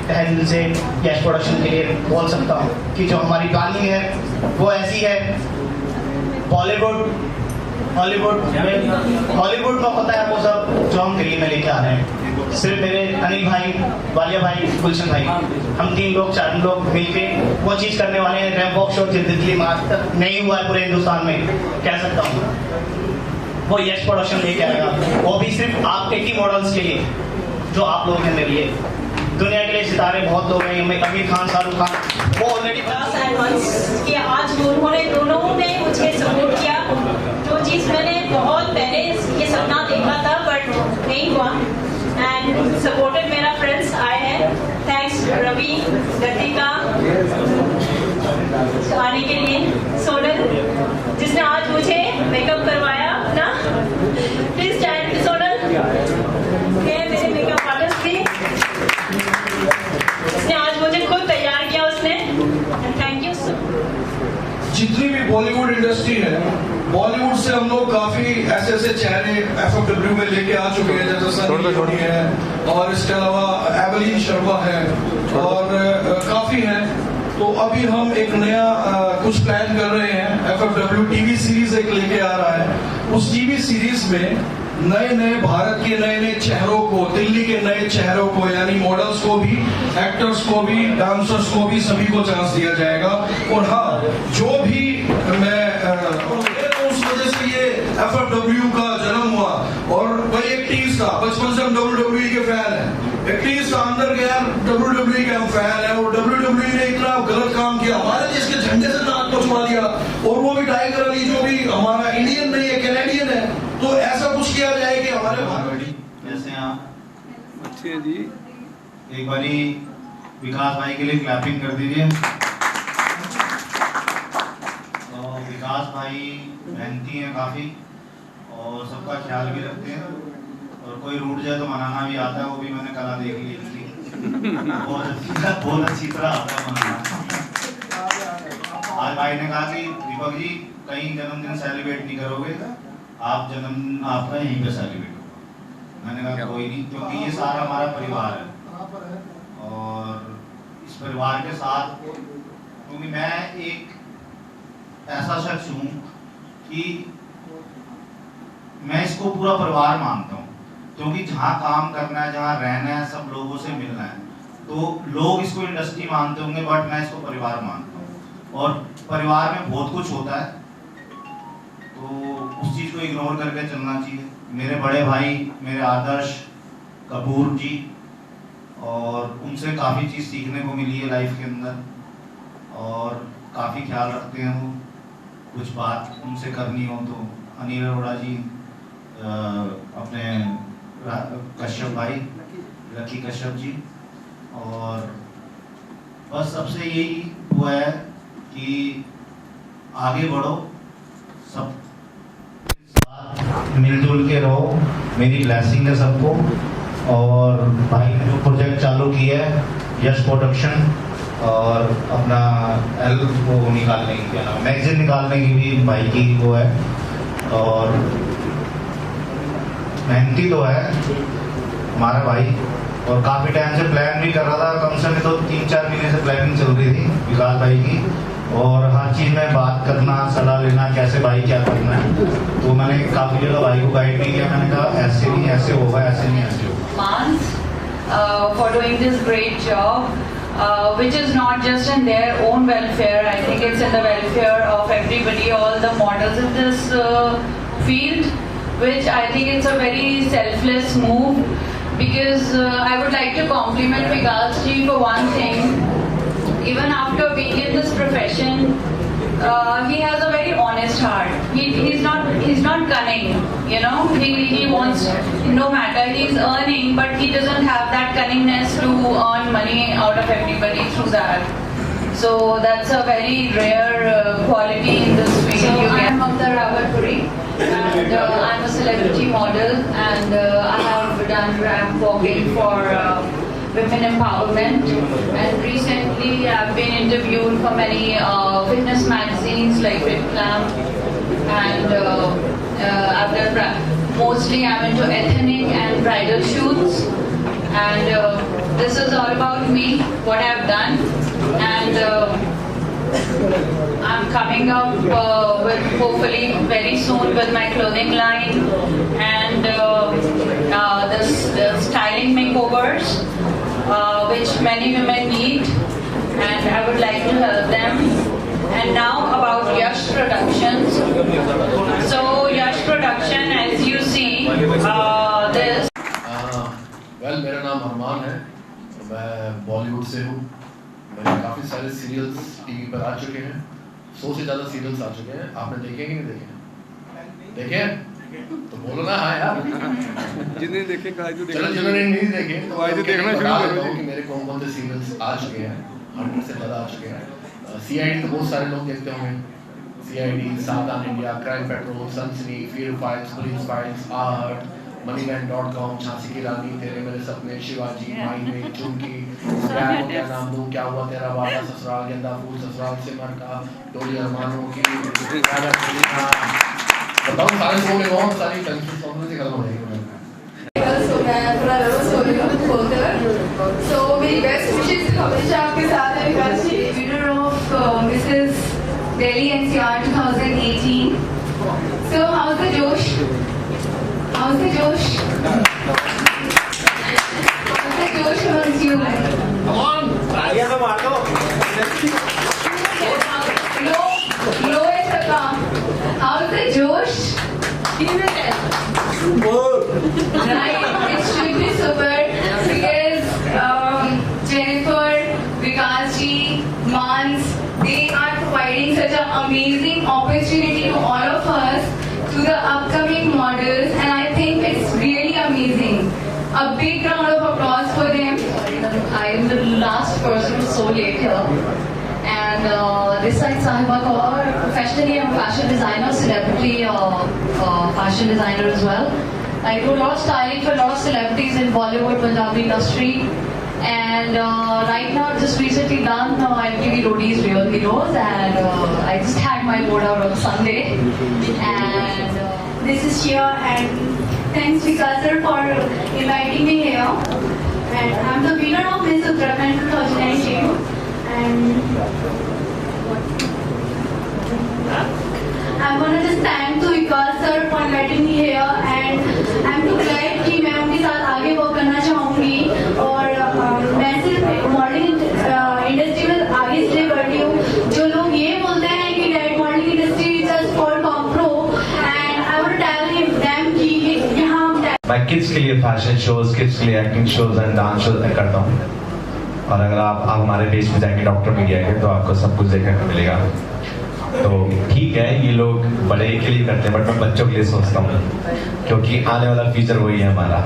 तहे दिल से यश प्रोडक्शन के लिए बोल सकता हूँ कि जो हमारी प्लानिंग है वो ऐसी है। हॉलीवुड में होता है वो सब जो हम दिल्ली में लेके आ रहे हैं। सिर्फ मेरे अनिल भाई, वालिया भाई, गुलशन भाई, हम 3 लोग 4 लोग मिलके वो चीज़ करने वाले हैं। रैप वॉक शो दिल्ली में आज तक नहीं हुआ है पूरे हिंदुस्तान में, कह सकता हूँ। वो यश प्रोडक्शन लेके आएगा, वो भी सिर्फ आपके ही मॉडल्स के लिए जो आप लोग हैं मेरे लिए। दुनिया के लिए सितारे बहुत लोग हैं, आमिर खान, शाहरुख खान, वो ऑलरेडी कि आज उन्होंने दोनों ने मुझे सपोर्ट किया। जो चीज़ मैंने बहुत पहले ये सपना देखा था बट नहीं हुआ, एंड सपोर्टेड मेरा फ्रेंड्स आए हैं। थैंक्स रवि, गतिका आने के लिए, सोनल जिसने आज मुझे मेकअप करवाया ना, प्लीज स्टैंड सोनल, मेरे मेकअप आर्टिस्ट थी जिसने आज मुझे खुद तैयार किया उसने। Thank you. जितनी भी बॉलीवुड इंडस्ट्री है, बॉलीवुड से हम लोग काफी ऐसे चेहरे FFW में लेके आ चुके हैं, जैसे सनी लियोनी है और इसके अलावा एवलिन शर्मा है और काफी है। तो अभी हम एक नया कुछ प्लान कर रहे हैं। FFW टीवी सीरीज एक लेके आ रहा है। उस टीवी सीरीज में नए भारत के नए चेहरों को, दिल्ली के नए चेहरों को, यानी मॉडल्स को भी, एक्टर्स को भी, डांसर्स को भी, सभी को चांस दिया जाएगा। और हाँ, जो भी मैं उस वजह से ये FFW का जन्म हुआ। और वही एक टीज था, बचपन से हम WWE के फैन हैं। एक टीज का अंदर गया, WWE के हम फैन हैं। और WWE ने इतना गलत काम किया, हमारे देश के झंडे से नाक को छुपा दिया। और वो भी टाइगर अली, जो भी हमारा इंडियन नहीं है, कैनेडियन है। तो ऐसा कुछ किया जाए कि हमारे जैसे आप अच्छे जी, एक बारी विकास भाई के लिए क्लैपिंग कर दीजिए। तो विकास भाई मेहनती हैं काफ़ी और सबका ख्याल भी रखते हैं, और कोई रूठ जाए तो मनाना भी आता है। वो भी मैंने कला देख ली इनकी, बहुत अच्छी तरह आता है मनाना। आज भाई ने कहा कि दीपक जी कहीं जन्मदिन सेलिब्रेट नहीं करोगे, आप जन्म आपका यहीं पे सेलिब्रेट होगा। मैंने कहा कोई नहीं, क्योंकि ये सारा हमारा परिवार है और इस परिवार के साथ, क्योंकि मैं एक ऐसा शख्स हूँ कि मैं इसको पूरा परिवार मानता हूँ। क्योंकि जहाँ काम करना है, जहाँ रहना है, सब लोगों से मिलना है, तो लोग इसको इंडस्ट्री मानते होंगे बट मैं इसको परिवार मानता हूँ। और परिवार में बहुत कुछ होता है, तो उस चीज़ को इग्नोर करके चलना चाहिए। मेरे बड़े भाई, मेरे आदर्श कपूर जी, और उनसे काफ़ी चीज़ सीखने को मिली है लाइफ के अंदर, और काफ़ी ख्याल रखते हैं वो। कुछ बात उनसे करनी हो तो अनिल अरोड़ा जी, अपने कश्यप भाई, लकी कश्यप जी, और बस सबसे यही वो है कि आगे बढ़ो, सब मिलजुल के रहो। मेरी ब्लेसिंग है सबको। और भाई ने जो प्रोजेक्ट चालू किया है यश प्रोडक्शन, और अपना वो निकालने की, क्या नाम, मैगजीन निकालने की भी भाई की वो है। और मेहनती तो है हमारा भाई, और काफ़ी टाइम से प्लान भी कर रहा था, कम से कम तो 3-4 महीने से प्लानिंग चल रही थी विकास भाई की। और हर चीज़ में बात करना, सलाह लेना, कैसे भाई क्या करना है। तो मैंने काफ़ी जगह भाई को गाइड भी किया। मैंने कहा ऐसे नहीं ऐसे होगा, ऐसे नहीं ऐसे होगा। For doing this great job, which is not just in their own welfare. I think it's in the welfare of everybody, all the models in this field, which I think it's a very selfless move. Because I would like to compliment Vikas ji for one thing. Even after being in this profession, he has a very honest heart. He's not cunning, you know. He wants, no matter he's earning, but he doesn't have that cunningness to earn money out of everybody through that. So that's a very rare quality in this field. So I'm Mamta Rawalpuri, and I'm a celebrity model, and I have done ramp walking for women empowerment, and recently I've been interviewed for many fitness magazines like FitClam, and I've done mostly I'm into ethnic and bridal shoots, and this is all about me, what I've done, and I'm coming up with hopefully very soon with my clothing line and the styling makeovers which many women need, and I would like to help them. And now about Yash Productions. So Yash Production, as you see, this. Well मेरा नाम अरमान है, मैं बॉलीवुड से हूँ। मैंने काफ़ी सारे serials TV पर आ चुके हैं, 100 से ज़्यादा सीरियल्स आ चुके हैं। आपने देखे कि नहीं देखे? देखे? तो बोलो ना हाँ यार। जिन्होंने देखे चलो जिन्होंने नहीं देखे तो आज देखना शुरू करो कि मेरे कौन कौन से सीरियल्स आ चुके हैं। 100 से ज़्यादा आ चुके हैं। CID तो बहुत सारे लोग देखते होंगे। CID, सावधान इंडिया, क्राइम पेट्रोल, सनसनी, fear files, police files, art, moneyman.com, Jhansi की रानी, तेरे मेरे सपने, शिवाजी, माई में, चुमकी, क्या नाम दूं, क्या हुआ तेरा वादा, ससुराल, गेंदा फूल, ससुराल से मरका, डोली अरमानों की, बताओ सारे शो में बहुत सारी कंफ्यूज प्रॉब्लम से खत्म हो जाएगी। So मैं थोड़ा नर्वस हो रही हूँ बोलकर। So मेरी बेस्ट विशेष हमेशा आपके साथ है विकास जी, winner of Mrs. Delhi NCR 2018. So how's the Josh? How's the Josh? How's the Josh amongst you? Come on, आइए तो मार दो। Low है सबका। How's the Josh? Right, it should be super because Jennifer, Vikas ji, Mans, they are providing such an amazing opportunity to all of us, to the upcoming models, and I think it's really amazing. A big round of applause for them. I am the last person so late here. And this side Sahiba Kaur, professionally I'm a fashion designer, celebrity fashion designer as well. I do a lot of styling for a lot of celebrities in Bollywood, Punjabi industry. And right now I've just recently done MTV Roadies Real Heroes, and I just had my board out on Sunday. And This is Shia, and thanks Vikas sir for inviting me here. And I'm the winner of Miss Uttarakhand 2019. And I want to just thank to Vikas sir for inviting me here, and I'm too glad कि मैं उनके साथ आगे work करना चाहूँगी, और मैं सिर्फ मॉडलिंग इंडस्ट्री में आगे इसलिए बढ़ रही हूँ। जो लोग ये बोलते हैं कि that modelling industry just for कॉम्प्रो, and I want to tell them कि यहाँ मैं किड्स के लिए फैशन शोज, किड्स के लिए acting shows and dance shows करता हूँ। और अगर आप हमारे पेज पे जाएंगे डॉक्टर मीडिया के, तो आपको सब कुछ देखने को मिलेगा। तो ठीक है, ये लोग बड़े के लिए करते हैं, बट मैं बच्चों के लिए सोचता हूँ, क्योंकि आने वाला फ्यूचर वही है हमारा।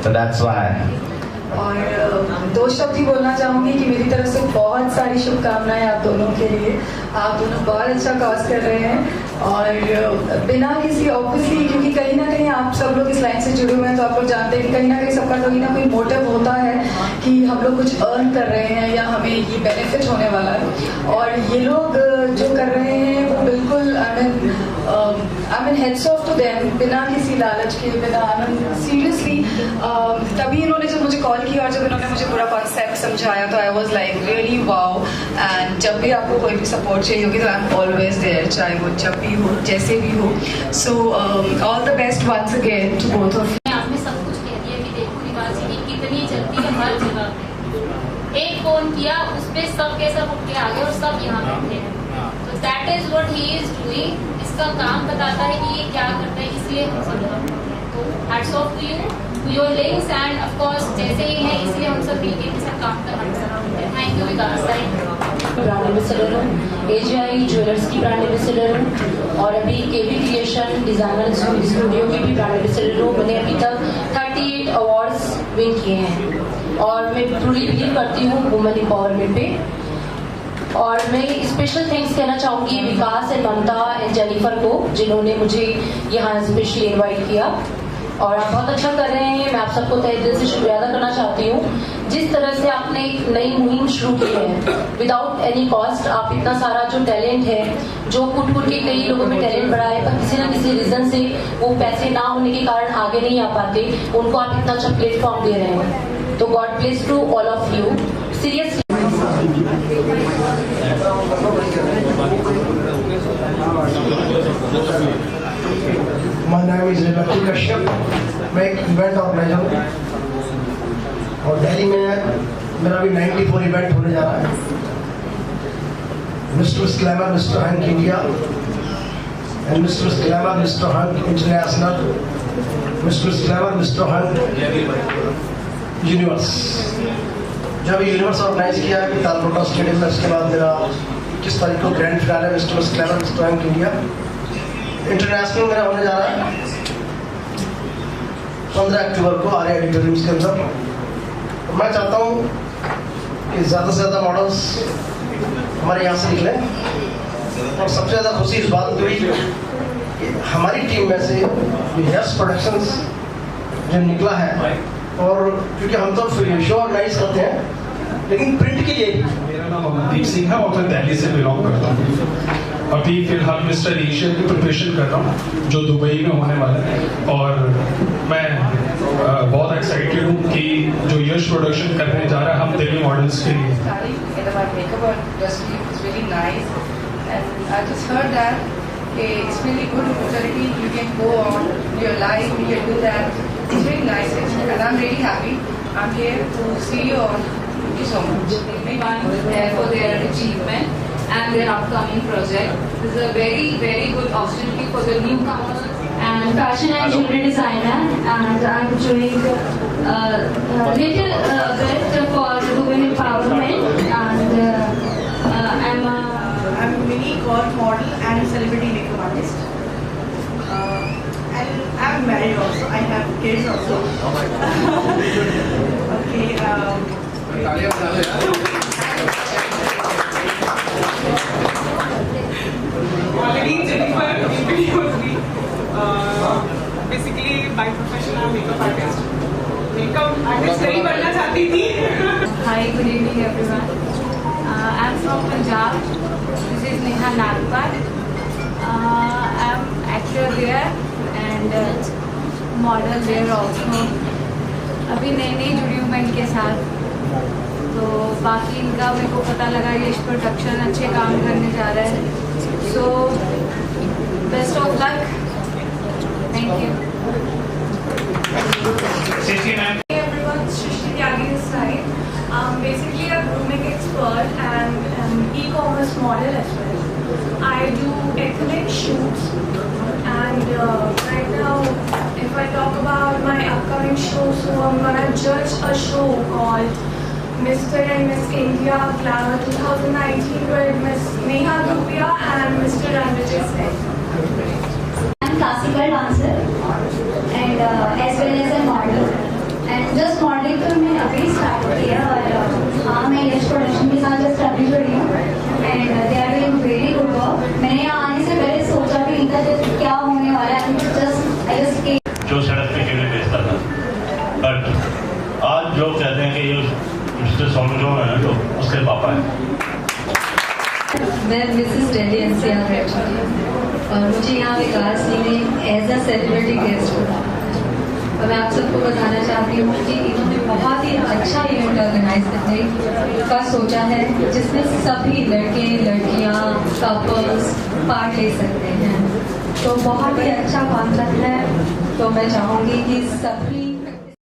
तो दैट्स व्हाई। और दो शब्द ही बोलना चाहूँगी कि मेरी तरफ से बहुत सारी शुभकामनाएं आप दोनों के लिए। आप दोनों बहुत अच्छा कॉज कर रहे हैं, और बिना किसी ऑब्वियसली, क्योंकि कहीं ना कहीं आप सब लोग इस लाइन से जुड़े हुए हैं, तो आप लोग जानते हैं कि कहीं ना कहीं सबका कोई ना कोई मोटिव होता है कि हम लोग कुछ अर्न कर रहे हैं या हमें ये बेनिफिट होने वाला है। और ये लोग जो कर रहे हैं वो बिल्कुल I mean hats off to them, बिना किसी लालच के, बिना आई मीन सीरियसली। तभी इन्होंने जब मुझे कॉल किया और जब इन्होंने मुझे पूरा कॉन्सेप्ट समझाया, तो I was like really wow. And जब भी आपको कोई भी सपोर्ट चाहिए होगी तो आई एम ऑलवेज देयर, चाहे वो जब भी हो, जैसे भी हो। So all the best once again to both of you. आपने सब कुछ कह दिया कि देखो रिवाज जी कितनी जल्दी है हर जगह पे। एक फोन किया, उस पे सब के सब उठ के आ गए और सब यहाँ बैठे हैं। तो that is what he is doing. इसका काम बताता है कि ये क्या करता है, इसलिए हम सब यहाँ बैठे हैं। तो hats off to you, to your links, and of course जैसे ही है, इसलिए हम सब मिलकर के साथ काम करना पसंद करते हैं। Thank you Vikas. Brand ambassador हूँ, AGI ज्वेलर्स की ब्रांड एम्बेसडर हूँ, और अभी KB क्रिएशन डिजाइनर स्टूडियो की भी ब्रांड एम्बेसडर हूँ। मैंने अभी तक 38 अवार्ड्स विन किए हैं, और मैं ट्रूली बिलीव करती हूँ वुमेन एम्पावरमेंट पे। और मैं स्पेशल थैंक्स कहना चाहूँगी विकास एंड ममता एंड जेनिफर को, जिन्होंने मुझे यहाँ स्पेशली इन्वाइट किया। और आप बहुत अच्छा कर रहे हैं, मैं आप सबको तहे दिल से शुक्रिया अदा करना चाहती हूँ। जिस तरह से आपने एक नई मुहिम शुरू की है विदाउट एनी कॉस्ट, आप इतना सारा जो टैलेंट है, जो कुट के कई लोगों में टैलेंट बढ़ा है, पर किसी न किसी रीजन से वो पैसे ना होने के कारण आगे नहीं आ पाते, उनको आप इतना अच्छा प्लेटफॉर्म दे रहे हैं। तो God bless to all of you seriously. My name is Lucky Kashyap, मैं एक इवेंट ऑर्गेनाइजर हूँ और दिल्ली में मेरा भी 94 इवेंट होने जा रहा है। Mister glamour mister hunk India and mister glamour mister hunk international, mister glamour mister hunk universe. जब यूनिवर्स ऑर्गेनाइज किया है तालकोटा स्टेडियम में, उसके बाद मेरा 21 तारीख को ग्रैंड फिनाले है mister glamour mister hunk India international मेरा होने जा रहा है 15 अक्टूबर को आर्या ऑडिटोरियम्स के अंदर। मैं चाहता हूँ कि ज़्यादा से ज़्यादा मॉडल्स हमारे यहाँ से निकले और सबसे ज़्यादा खुशी इस बात की हुई कि हमारी टीम में से यस प्रोडक्शंस जो निकला है, और क्योंकि हम तो शो ऑर्गेनाइज करते हैं लेकिन प्रिंट के लिए। मेरा नाम अमनदीप सिंह है और मैं दिल्ली से बिलोंग करता हूँ। अभी फिलहाल मिस्टर एशिया की प्रिपरेशन कर रहा हूँ जो दुबई में होने वाला है, और मैं बहुत एक्साइटेड हूँ कि जो यश प्रोडक्शन करने जा रहा है हम दिल्ली मॉडल्स के लिए। It's really good opportunity. You can go on your life, you can do that. It's very nice, and I'm really happy. I'm here to see you all. Thank you so much. Everyone for their achievement and their upcoming project. This is a very, very good opportunity for the newcomers. And fashion and jewelry designer, and I'm doing little bit for women empowerment, and I'm a mini god model and celebrity makeup artist. And I'm married also. I have kids also. Okay. Already Jennifer introduced me. Basically, by profession, I'm a makeup artist. Makeup artist नहीं बनना चाहती थी. Hi, good evening everyone. I'm from Punjab. This is Neha Nagpal. I'm actor there and model there also. अभी नई जुड़ी हूँ मैं इनके साथ, तो बाकी इनका मेरे को पता लगा यश प्रोडक्शन अच्छे काम करने जा रहा है, so best of luck. Thank you. Hey everyone, Shrishti Tyagi this side. I'm basically a grooming expert and an e-commerce model as well. I do ethnic shoots, and right now, if I talk about my upcoming show, so I'm gonna judge a show called Mr. and Miss India Glamour 2019 with Miss Neha Dhupia and Mr. Ranvijay Singh. I'm classical dancer and as well as a model. And just modeling तो मैं अभी start किया, और हाँ मैं यश production के साथ just अभी जुड़ी हूँ and they are doing very good work. मैंने यहाँ आने से पहले सोचा भी नहीं था जब क्या होने वाला है, I just came. जो सड़क पे केवल बेचता था, बट आज लोग कहते हैं कि ये मिस्टर सोमजो है ना, तो उसके पापा है। मैं मिसेस दिल्ली एनसीआर और मुझे यहाँ विकास जी ने एज अ सेलिब्रिटी गेस्ट बुलाया, और मैं आप सबको बताना चाहती हूँ कि इन्होंने बहुत ही अच्छा इवेंट ऑर्गेनाइज करने का सोचा है, जिसमें सभी लड़के लड़कियाँ कपल्स पार्ट ले सकते हैं, तो बहुत ही अच्छा कॉन्सेप्ट है। तो मैं चाहूँगी कि सभी